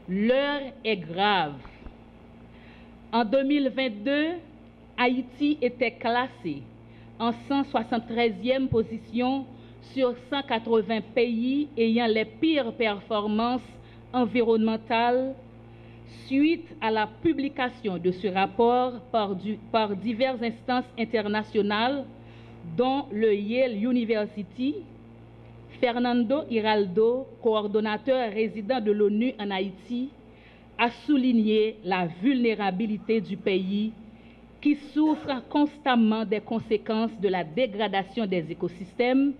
L'heure est grave. En 2022, Haïti était classé en 173e position sur 180 pays ayant les pires performances environnementales suite à la publication de ce rapport par diverses instances internationales, dont le Yale University. Fernando Hiraldo, coordonnateur résident de l'ONU en Haïti, a souligné la vulnérabilité du pays qui souffre constamment des conséquences de la dégradation des écosystèmes,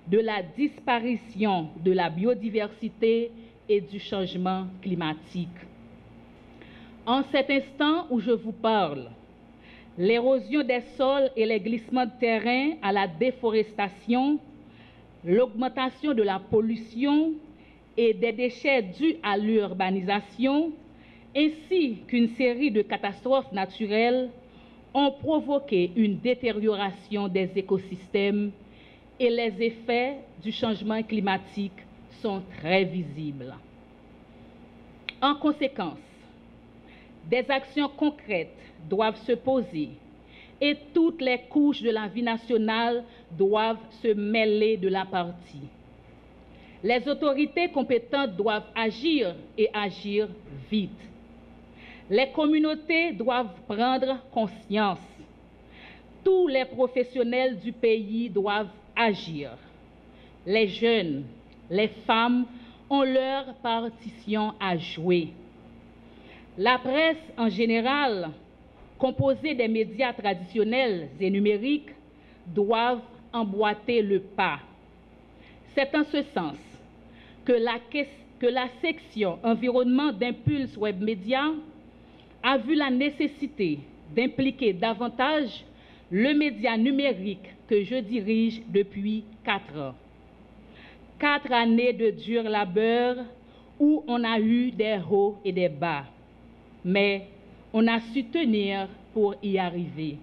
de la disparition de la biodiversité et du changement climatique. En cet instant où je vous parle, l'érosion des sols et les glissements de terrain à la déforestation, l'augmentation de la pollution et des déchets dus à l'urbanisation, ainsi qu'une série de catastrophes naturelles ont provoqué une détérioration des écosystèmes et les effets du changement climatique sont très visibles. En conséquence, des actions concrètes doivent se poser et toutes les couches de la vie nationale doivent se mêler de la partie. Les autorités compétentes doivent agir et agir vite. Les communautés doivent prendre conscience. Tous les professionnels du pays doivent agir. Les jeunes, les femmes ont leur partition à jouer. La presse en général, composée des médias traditionnels et numériques, doivent emboîter le pas. C'est en ce sens que la section environnement d'Impulse Web Média a vu la nécessité d'impliquer davantage le média numérique que je dirige depuis 4 ans. 4 années de dur labeur où on a eu des hauts et des bas, mais on a su tenir pour y arriver.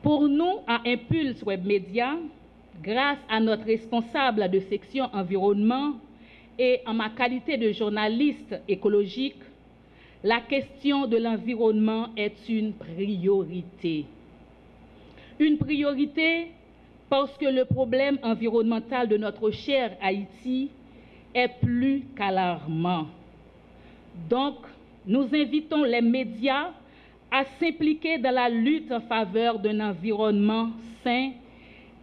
Pour nous, à Impulse Web Média, grâce à notre responsable de section environnement et en ma qualité de journaliste écologique, la question de l'environnement est une priorité. Une priorité parce que le problème environnemental de notre cher Haïti est plus qu'alarmant. Donc, nous invitons les médias à s'impliquer dans la lutte en faveur d'un environnement sain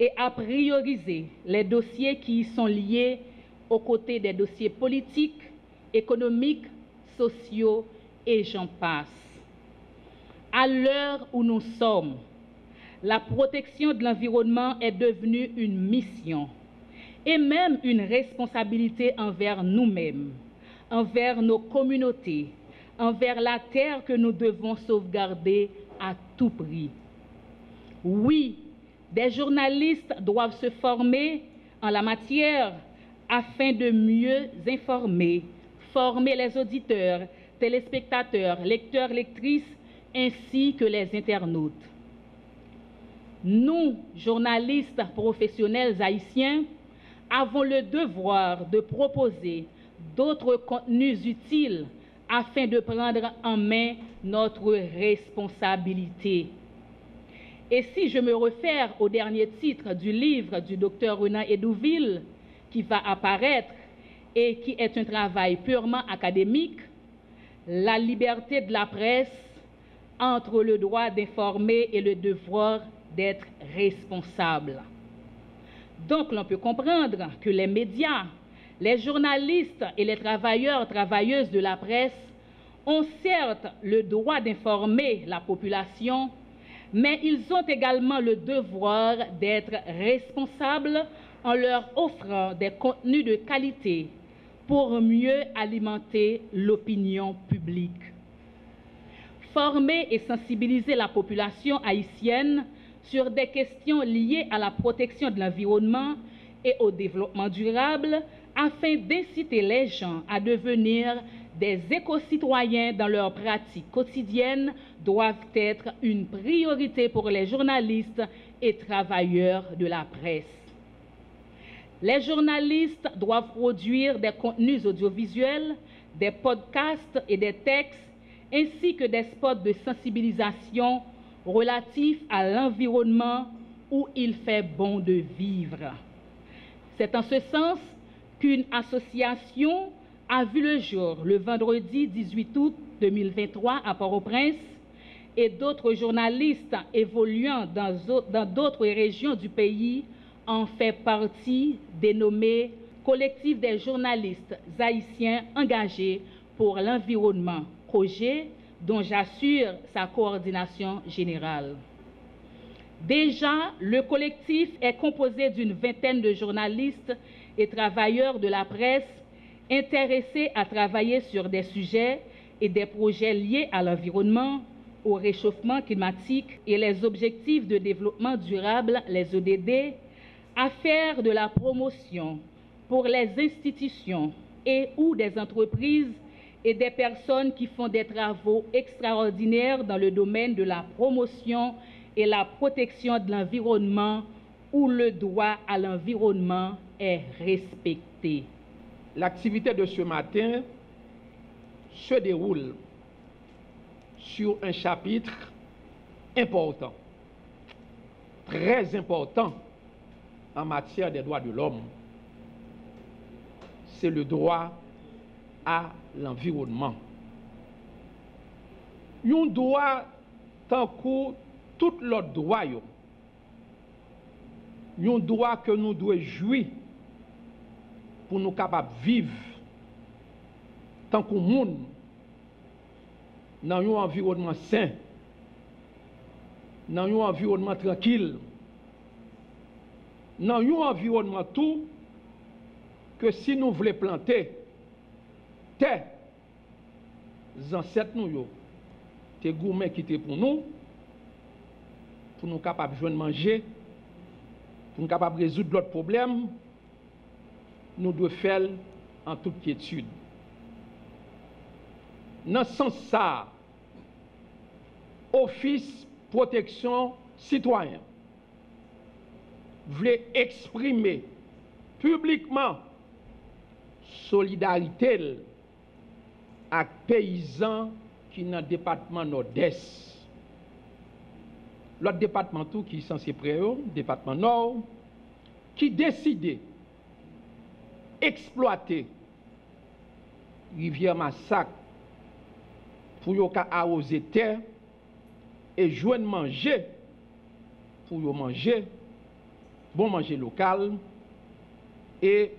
et à prioriser les dossiers qui y sont liés aux côtés des dossiers politiques, économiques, sociaux et j'en passe. À l'heure où nous sommes, la protection de l'environnement est devenue une mission et même une responsabilité envers nous-mêmes, envers nos communautés, envers la terre que nous devons sauvegarder à tout prix. Oui, des journalistes doivent se former en la matière afin de mieux informer, former les auditeurs, téléspectateurs, lecteurs, lectrices, ainsi que les internautes. Nous, journalistes professionnels haïtiens, avons le devoir de proposer d'autres contenus utiles afin de prendre en main notre responsabilité. Et si je me réfère au dernier titre du livre du docteur Renan Edouville, qui va apparaître et qui est un travail purement académique, la liberté de la presse entre le droit d'informer et le devoir d'être responsable. Donc, l'on peut comprendre que les médias, les journalistes et les travailleurs, travailleuses de la presse ont certes le droit d'informer la population, mais ils ont également le devoir d'être responsables en leur offrant des contenus de qualité pour mieux alimenter l'opinion publique. Former et sensibiliser la population haïtienne sur des questions liées à la protection de l'environnement et au développement durable afin d'inciter les gens à devenir des éco-citoyens dans leurs pratiques quotidiennes doivent être une priorité pour les journalistes et travailleurs de la presse. Les journalistes doivent produire des contenus audiovisuels, des podcasts et des textes, ainsi que des spots de sensibilisation relatifs à l'environnement où il fait bon de vivre. C'est en ce sens qu'une association a vu le jour le vendredi 18 août 2023 à Port-au-Prince et d'autres journalistes évoluant dans d'autres régions du pays en fait partie, dénommé Collectif des journalistes haïtiens engagés pour l'environnement, projet dont j'assure sa coordination générale. Déjà, le collectif est composé d'une vingtaine de journalistes et travailleurs de la presse intéressés à travailler sur des sujets et des projets liés à l'environnement, au réchauffement climatique et les objectifs de développement durable, les ODD, à faire de la promotion pour les institutions et ou des entreprises et des personnes qui font des travaux extraordinaires dans le domaine de la promotion et la protection de l'environnement où le droit à l'environnement est respecté. L'activité de ce matin se déroule sur un chapitre important, très important en matière des droits de l'homme. C'est le droit à l'environnement. Un droit tant que tout l'autre droit, un droit que nous devons jouir pour nous capables de vivre tant que monde dans un environnement sain, dans un environnement tranquille, dans un environnement tout que si nous voulons planter, tes ancêtres nous, tes gourmets qui étaient pour nous capables de joindre manger, pour nous capables de résoudre d'autres problèmes, nous devons faire en toute quiétude. Dans ce sens ça, Office Protection Citoyen voulait exprimer publiquement solidarité avec paysans qui sont dans le département nord-est. L'autre département tout qui est censé près eux, département nord, qui décidait exploiter rivière Massacre pour yo ka arroser terre et joindre manger pour yo manger bon manger local et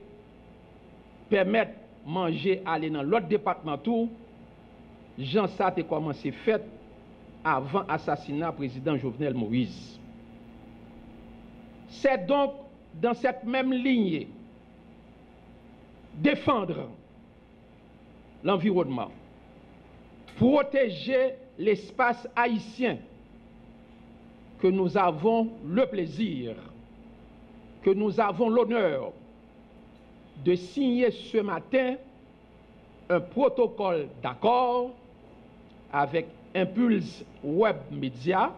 permettre manger aller dans l'autre département tout. Jean ça a commencé fait avant assassinat président Jovenel Moïse. C'est donc dans cette même lignée défendre l'environnement, protéger l'espace haïtien que nous avons le plaisir, que nous avons l'honneur de signer ce matin un protocole d'accord avec Impulse Web Media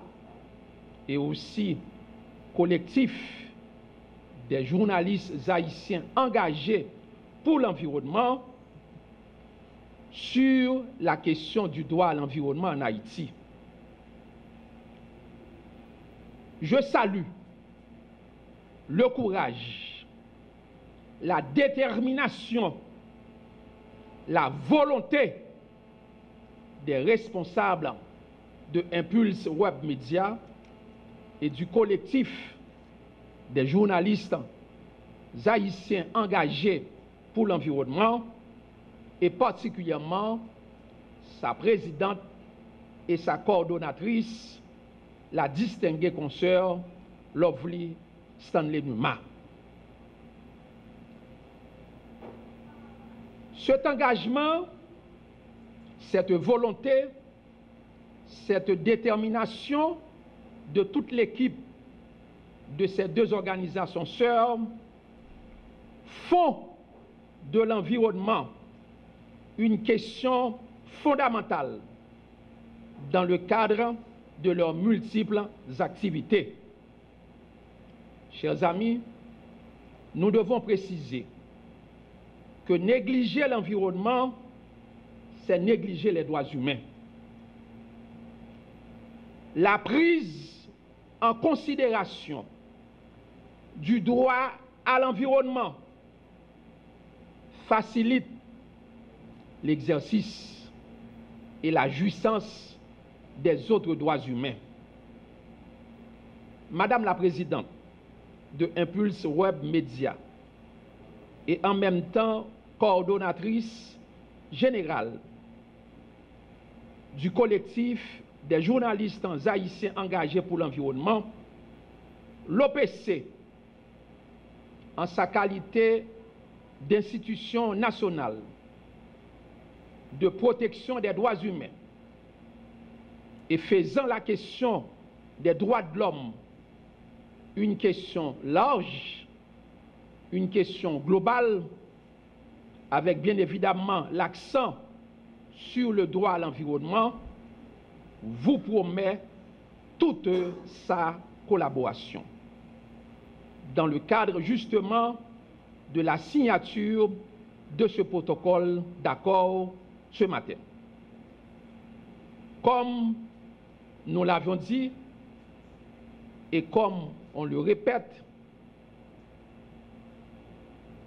et aussi collectif des journalistes haïtiens engagés pour l'environnement sur la question du droit à l'environnement en Haïti. Je salue le courage, la détermination, la volonté des responsables de Impulse Web Media et du collectif des journalistes haïtiens engagés pour l'environnement et particulièrement sa présidente et sa coordonnatrice, la distinguée consoeur Lovely Stanley Numa. Cet engagement, cette volonté, cette détermination de toute l'équipe de ces deux organisations sœurs font de l'environnement une question fondamentale dans le cadre de leurs multiples activités. Chers amis, nous devons préciser que négliger l'environnement, c'est négliger les droits humains. La prise en considération du droit à l'environnement facilite l'exercice et la jouissance des autres droits humains. Madame la Présidente de Impulse Web Média et en même temps coordonnatrice générale du collectif des journalistes haïtiens engagés pour l'environnement, l'OPC, en sa qualité d'institution nationale de protection des droits humains et faisant la question des droits de l'homme une question large, une question globale, avec bien évidemment l'accent sur le droit à l'environnement, vous promet toute sa collaboration. Dans le cadre justement de la signature de ce protocole d'accord ce matin. Comme nous l'avions dit, et comme on le répète,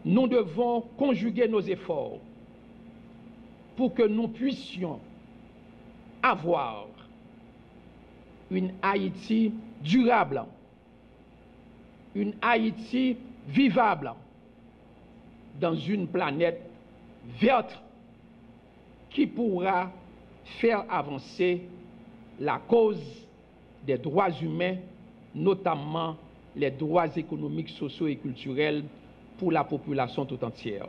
nous devons conjuguer nos efforts pour que nous puissions avoir une Haïti durable, une Haïti vivable dans une planète verte qui pourra faire avancer la cause des droits humains, notamment les droits économiques, sociaux et culturels pour la population tout entière.